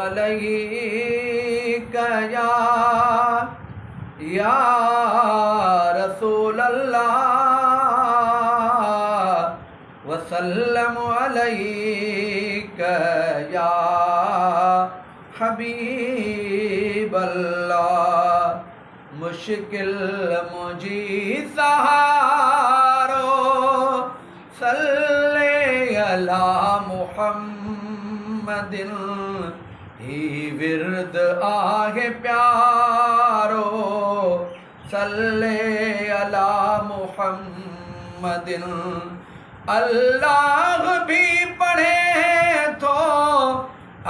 अलैका या रसूल अल्लाह वसल्लम अलैका या हबीब अल्लाह। मुश्किल मुझी सहारो सल्ले अला मुहम्मदिन ही विरद आहे प्यारो सल्ले अला मुहम्मदिन। अल्लाह भी पढ़े तो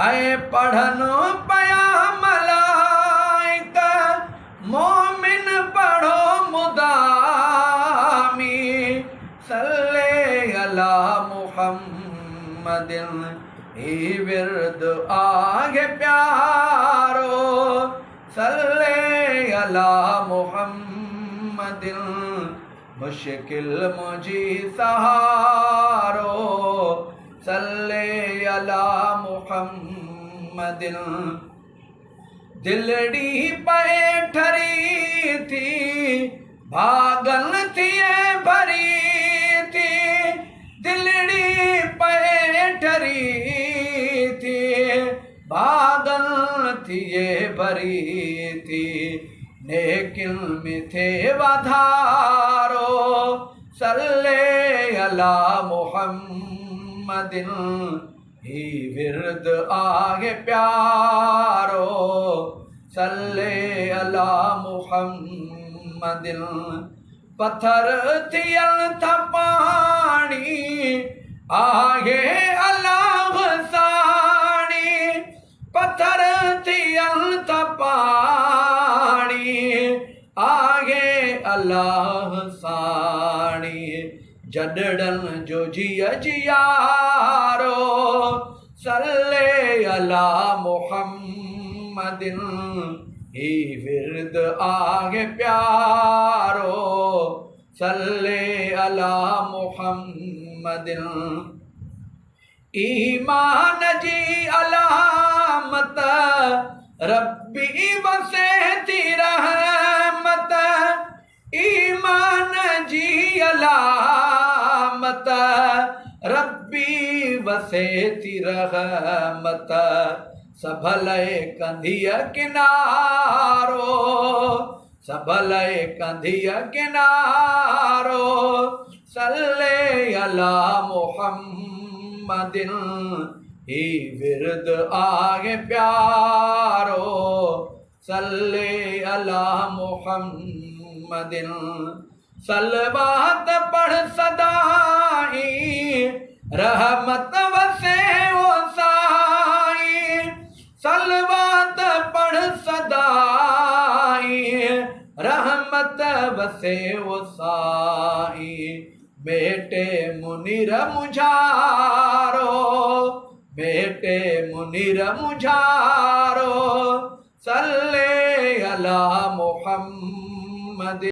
आए पढ़न पया मलाइका मोमिन पढ़ो मुदामी सल्ले अला मुहम्मदिन ही विरद आगे प्यारो सल्ले अला मुहम्मदिन। मुश्किल मुझी सहारो सल्ले अला मुहम्मदिन। दिलड़ी पे ठरी थी भागल थी भरी थी दिलड़ी पे ठरी थी भागल थी भरी थी लेकिन में थे वधारो सल्ले अला मुहम्मदिन ही विरद आगे प्यारो सल्ले अला मुहम्मदिन। पत्थर थियल था पानी आगे अल्लाह सानी पत्थर थियल था पानी आगे अल्लाह सानी जडड़न जो जिया जियारो सल्ले अला मुहम्मदिन ही विरद आगे प्यारो सल्ले अला मुहम्मदिन। ईमान जी अलामत रब्बी वसे थी रहमत ईमान जी अलामत रब्बी वसे थी रहमत सबले कंधिय किनारो सबले कंधिय किनारो सल्ले अला मुहम्मदिन ही विरद आगे प्यारो सल्ले अला मुहम्मदिन। सलवात पढ़ सदाई रहमत वसे वो साई सलवात पढ़ सदाई रहमत वसे वो साई। बेटे मुनीर मुझारो बेटे मुनीर मुझारो सल्ले अला मुहम्मद।